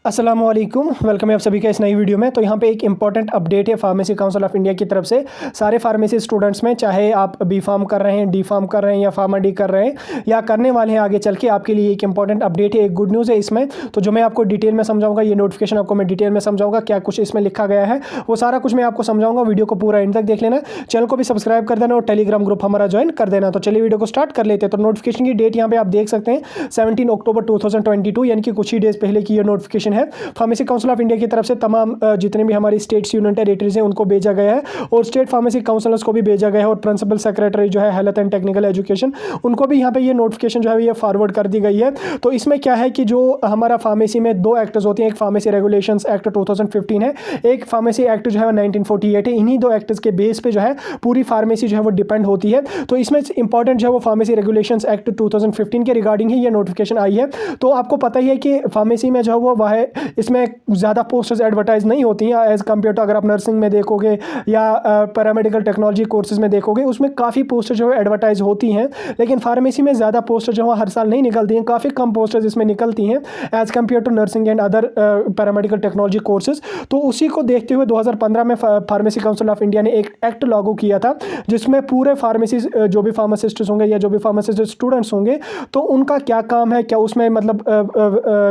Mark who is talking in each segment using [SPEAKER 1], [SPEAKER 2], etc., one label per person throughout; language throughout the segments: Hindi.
[SPEAKER 1] अस्सलामुअलैकुम, वेलकम है आप सभी का इस नई वीडियो में। तो यहाँ पे एक इंपॉर्टेंट अपडेट है फार्मेसी काउंसिल ऑफ इंडिया की तरफ से सारे फार्मेसी स्टूडेंट्स में, चाहे आप बी फार्म कर रहे हैं, डी फार्म कर रहे हैं या फार्मा डी कर रहे हैं या करने वाले हैं आगे चल के, आपके लिए एक इंपॉर्टेंट अपडेट है, एक गुड न्यूज़ है इसमें। तो जो मैं आपको डिटेल में समझाऊंगा, ये नोटिफिकेशन आपको मैं डिटेल में समझाऊंगा, क्या कुछ इसमें लिखा गया है वो सारा कुछ मैं आपको समझाऊंगा। वीडियो को पूरा एंड तक देख लेना, चैनल को भी सब्सक्राइब कर देना और टेलीग्राम ग्रुप हमारा ज्वाइन कर देना। तो चलिए वीडियो को स्टार्ट कर लेते हैं। तो नोटिफिकेशन की डेट यहाँ पे आप देख सकते हैं 17 अक्टूबर 2022, यानी कि कुछ ही डेज पहले की ये नोटिफिकेशन है। फार्मेसी काउंसिल ऑफ इंडिया की तरफ से तमाम जितने भी हमारी स्टेट्स यूनियन टेरिटरीज हैं उनको भेजा गया है और स्टेट फार्मेसी काउंसिलर्स को भी भेजा गया है और प्रिंसिपल सेक्रेटरी जो है हेल्थ एंड टेक्निकल एजुकेशन, उनको भी यहाँ पे ये नोटिफिकेशन जो है ये फॉरवर्ड कर दी गई है। तो इसमें क्या है कि जो हमारा फार्मेसी में दो एक्ट्स होती हैं, एक फार्मेसी रेगुलेशंस एक्ट 2015 है, एक फार्मेसी एक्ट जो है 1948 है। इन्हीं दो एक्ट्स के बेस पे जो है पूरी फार्मेसी जो है वो डिपेंड होती है। तो इसमें इंपॉर्टेंट जो है वो फार्मेसी रेगुलेशंस एक्ट 2015 के रिगार्डिंग ही ये नोटिफिकेशन आई है। तो आपको पता ही है कि फार्मेसी में जो है वो वह इसमें ज़्यादा पोस्ट्स एडवर्टाइज नहीं होती हैं एज़ कम्पेयर टू अगर आप नर्सिंग में देखोगे या पैरामेडिकल टेक्नोलॉजी कोर्सेज में देखोगे, उसमें काफ़ी पोस्टर जो है एडवर्टाइज होती हैं। लेकिन फार्मेसी में ज़्यादा पोस्टर जो है हर साल नहीं निकलती हैं, काफ़ी कम पोस्टर्स इसमें निकलती हैं as compare to nursing and other paramedical technology courses. तो उसी को देखते हुए 2015 में फार्मेसी काउंसिल ऑफ इंडिया ने एक एक्ट लागू किया था, जिसमें पूरे फार्मेसी जो भी फार्मासिस्ट होंगे या जो भी फार्मासिस्ट स्टूडेंट्स होंगे, तो उनका क्या काम है, क्या उसमें मतलब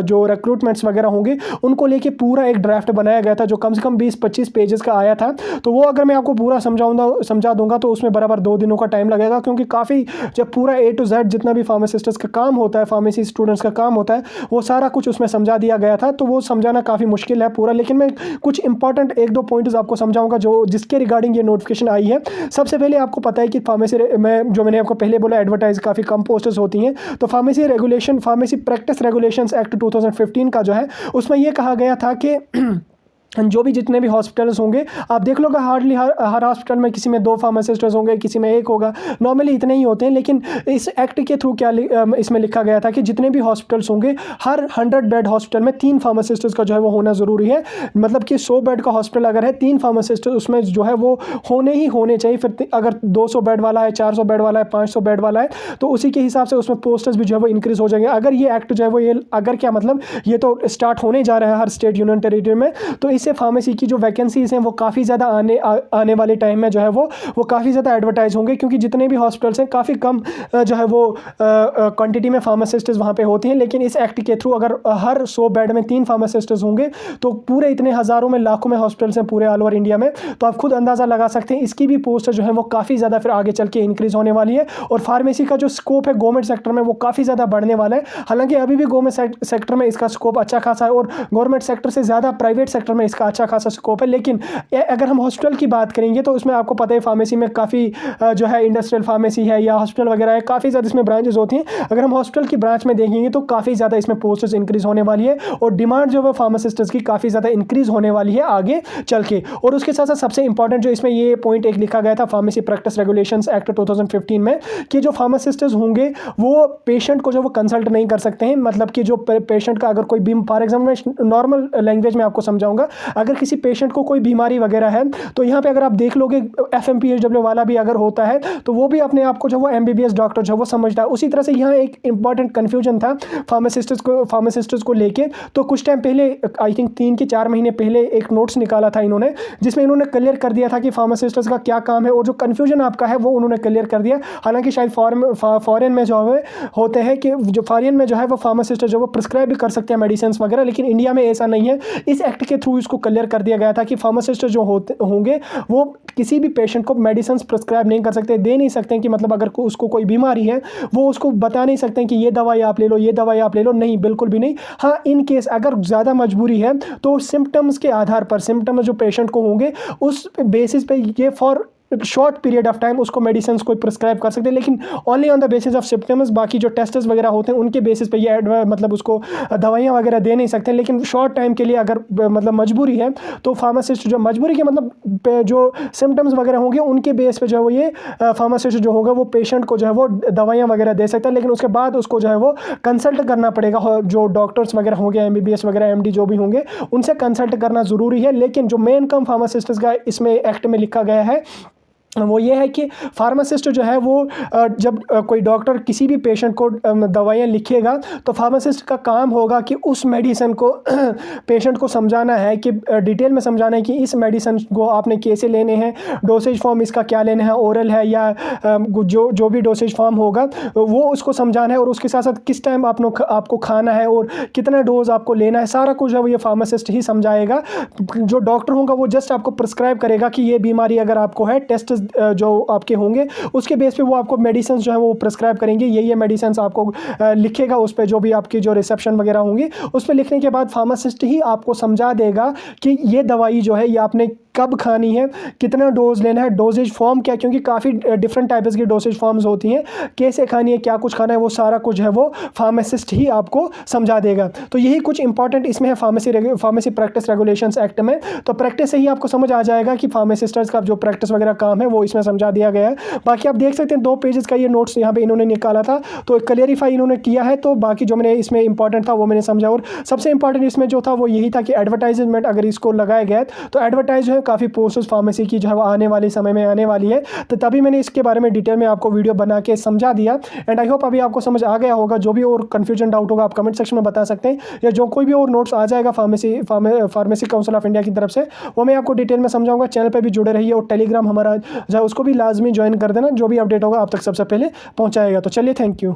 [SPEAKER 1] जो रिक्रूटमेंट्स वगैरह होंगे उनको लेके पूरा एक ड्राफ्ट बनाया गया था, जो कम से कम 20-25 पेजेस का आया था। तो वो अगर मैं आपको पूरा समझा दूंगा तो उसमें बराबर 2 दिनों का टाइम लगेगा, क्योंकि काफ़ी जब पूरा A to Z जितना भी फार्मासिस्ट्स का काम होता है, फार्मेसी स्टूडेंट्स का काम होता है, वो सारा कुछ उसमें समझा दिया गया था। तो वो समझाना काफ़ी मुश्किल है पूरा, लेकिन मैं कुछ इंपॉर्टेंट 1-2 पॉइंट्स आपको समझाऊंगा जो जिसके रिगार्डिंग ये नोटिफिकेशन आई है। सबसे पहले आपको पता है कि फार्मेसी में जो मैंने आपको पहले बोला एडवर्टाइज काफ़ी कम पोस्टर्स होती हैं। तो फार्मेसी प्रैक्टिस रेगुलेशंस एक्ट 2015 का जो है उसमें यह कहा गया था कि जो भी जितने भी हॉस्पिटल्स होंगे, आप देख लोगे हार्डली हर हॉस्पिटल में किसी में 2 फार्मासिस्ट्स होंगे, किसी में 1 होगा, नॉर्मली इतने ही होते हैं। लेकिन इस एक्ट के थ्रू क्या इसमें लिखा गया था कि जितने भी हॉस्पिटल्स होंगे, हर 100 बेड हॉस्पिटल में 3 फार्मासिस्ट्स का जो है वो होना ज़रूरी है। मतलब कि 100 बेड का हॉस्पिटल अगर है, 3 फार्मासिस्ट उसमें जो है वो होने चाहिए। फिर अगर 200 बेड वाला है, 400 बेड वाला है, 500 बेड वाला है, तो उसी के हिसाब से उसमें पोस्टर्स भी जो है वो इंक्रीज़ हो जाएंगे। अगर ये एक्ट जो है वो अगर क्या मतलब ये तो स्टार्ट होने जा रहा है हर स्टेट यूनियन टेरिटरी में, तो इससे फार्मेसी की जो वैकेंसीज हैं वो काफ़ी ज़्यादा आने वाले टाइम में जो है वो काफ़ी ज़्यादा एडवर्टाइज होंगे, क्योंकि जितने भी हॉस्पिटल्स हैं काफ़ी कम जो है वो क्वांटिटी में फार्मासिस्ट्स वहाँ पे होते हैं। लेकिन इस एक्ट के थ्रू अगर हर 100 बेड में 3 फार्मासिस्ट्स होंगे, तो पूरे इतने हज़ारों में लाखों में हॉस्पिटल्स हैं पूरे ऑल ओवर इंडिया में। तो आप खुद अंदाज़ा लगा सकते हैं इसकी भी पोस्ट जो है वो काफ़ी ज़्यादा फिर आगे चल के इंक्रीज़ होने वाली है। और फार्मेसी का जो स्कोप है गवर्नमेंट सेक्टर में वो काफ़ी ज़्यादा बढ़ने वाला है। हालांकि अभी भी गवर्नमेंट सेक्टर में इसका स्कोप अच्छा खासा है और गवर्नमेंट सेक्टर से ज़्यादा प्राइवेट सेक्टर में इसका अच्छा खासा स्कोप है। लेकिन अगर हम हॉस्पिटल की बात करेंगे तो उसमें आपको पता है फार्मेसी में काफ़ी जो है इंडस्ट्रियल फार्मेसी है या हॉस्पिटल वगैरह है, काफ़ी ज़्यादा इसमें ब्रांचेस होती हैं। अगर हम हॉस्पिटल की ब्रांच में देखेंगे तो काफ़ी ज़्यादा इसमें पोस्ट्स इंक्रीज़ होने वाली है और डिमांड जो है फार्मासिस्ट्स की काफ़ी ज़्यादा इंक्रीज़ होने वाली है आगे चल के। और उसके साथ साथ सबसे इंपॉर्टेंट जो इसमें ये पॉइंट एक लिखा गया था फार्मेसी प्रैक्टिस रेगुलेशंस एक्ट 2015 में, कि जो फार्मासिस्ट्स होंगे वो पेशेंट को जो वो कंसल्ट नहीं कर सकते हैं। मतलब कि जो पेशेंट का अगर कोई भी, फॉर एग्जाम्पल नॉर्मल लैंग्वेज में आपको समझाऊंगा, अगर किसी पेशेंट को कोई बीमारी वगैरह है, तो यहाँ पे अगर आप देख लोगे FMPHW वाला भी अगर होता है तो वो भी अपने आप को जो वो MBBS डॉक्टर जो वो समझता है। उसी तरह से यहाँ एक इंपॉर्टेंट कन्फ्यूजन था फार्मासिस्ट्स को लेके। तो कुछ टाइम पहले, आई थिंक 3 के 4 महीने पहले, एक नोट्स निकाला था इन्होंने, जिसमें इन्होंने क्लियर कर दिया था कि फार्मासिस्ट्स का क्या काम है और जो कन्फ्यूजन आपका है वो उन्होंने क्लियर कर दिया। हालांकि शायद फॉरेन में जो है होते हैं कि जो फॉरेन में जो है वो फार्मासिस्ट जो वो प्रिस्क्राइब भी कर सकते हैं मेडिसिन वगैरह, लेकिन इंडिया में ऐसा नहीं है। इस एक्ट के थ्रू इसको क्लियर कर दिया गया था कि फार्मासिस्ट जो होंगे वो किसी भी पेशेंट को मेडिसिन प्रिस्क्राइब नहीं कर सकते, दे नहीं सकते हैं कि मतलब अगर उसको कोई बीमारी है वो उसको बता नहीं सकते हैं कि ये दवाई आप ले लो, ये दवाई आप ले लो, नहीं, बिल्कुल भी नहीं। हाँ, इन केस अगर ज़्यादा मजबूरी है तो सिम्टम्स के आधार पर, सिम्टम्स जो पेशेंट को होंगे उस बेसिस पे ये for short period of time उसको मेडिसिन कोई प्रिस्क्राइब कर सकते हैं, लेकिन only on the basis of symptoms. बाकी जो टेस्ट्स वगैरह होते हैं उनके बेसिस पे ये मतलब उसको दवाइयाँ वगैरह दे नहीं सकते। लेकिन शॉर्ट टाइम के लिए अगर मतलब मजबूरी है तो फार्मासिस्ट जो मजबूरी के मतलब जो सिम्टम्स वगैरह होंगे उनके बेस पे जो है वो ये फार्मासिस्ट जो होगा वो पेशेंट को जो है वो दवाइयाँ वगैरह दे सकता है। लेकिन उसके बाद उसको जो है वो कंसल्ट करना पड़ेगा, जो डॉक्टर्स वगैरह होंगे, MBBS वगैरह MD जो भी होंगे उनसे कंसल्ट करना ज़रूरी है। लेकिन जो मेन काम फार्मासिस्ट का इसमें एक्ट में लिखा गया है वो ये है कि फार्मासिस्ट जो है वो जब कोई डॉक्टर किसी भी पेशेंट को दवाइयाँ लिखेगा तो फार्मासिस्ट का काम होगा कि उस मेडिसिन को पेशेंट को समझाना है, कि डिटेल में समझाना है कि इस मेडिसिन को आपने कैसे लेने हैं, डोसेज फॉर्म इसका क्या लेना है, ओरल है या जो भी डोसेज फॉर्म होगा वो उसको समझाना है, और उसके साथ साथ किस टाइम आपको खाना है और कितना डोज आपको लेना है, सारा कुछ है वो ये फार्मासिस्ट ही समझाएगा। जो डॉक्टर होगा वो जस्ट आपको प्रिस्क्राइब करेगा कि ये बीमारी अगर आपको है, टेस्ट जो आपके होंगे उसके बेस पे वो आपको मेडिसिन जो है वो प्रिस्क्राइब करेंगे, ये मेडिसिन आपको लिखेगा उस पर, जो भी आपकी जो रिसेप्शन वगैरह होंगी उस पर लिखने के बाद फार्मासिस्ट ही आपको समझा देगा कि ये दवाई जो है ये आपने कब खानी है, कितना डोज लेना है, डोजेज फॉर्म क्या, क्योंकि काफ़ी डिफरेंट टाइप्स की डोसेज फॉर्म्स होती हैं, कैसे खानी है, क्या कुछ खाना है, वो सारा कुछ है वो फार्मासिस्ट ही आपको समझा देगा। तो यही कुछ इंपॉर्टेंट इसमें है फार्मेसी प्रैक्टिस रेगुलेशंस एक्ट में। तो प्रैक्टिस से ही आपको समझ आ जाएगा कि फार्मासिस्टर्स का जो प्रैक्टिस वगैरह काम है वो इसमें समझा दिया गया है। बाकी आप देख सकते हैं 2 पेजेस का ये नोट्स यहाँ पे इन्होंने निकाला था, तो क्लियरिफाई इन्होंने किया है। तो बाकी जो मैंने इसमें इंपॉर्टेंट था वो मैंने समझा, और सबसे इंपॉर्टेंट इसमें जो था वो यही था कि एडवर्टाइजमेंट अगर इसको लगाया गया तो एडवर्टाइज जो है काफ़ी पोस्ट्स फार्मेसी की जो है वो आने वाले समय में आने वाली है, तो तभी मैंने इसके बारे में डिटेल में आपको वीडियो बना के समझा दिया। एंड आई होप अभी आपको समझ आ गया होगा। जो भी और कन्फ्यूजन डाउट होगा आप कमेंट सेक्शन में बता सकते हैं, या जो कोई भी और नोट्स आ जाएगा फार्मेसी काउंसिल ऑफ इंडिया की तरफ से वो मैं आपको डिटेल में समझाऊंगा। चैनल पर भी जुड़े रहिए, और टेलीग्राम हमारा जो है उसको भी लाजमी ज्वाइन कर देना, जो भी अपडेट होगा आप तक सबसे पहले पहुँचाएगा। तो चलिए, थैंक यू।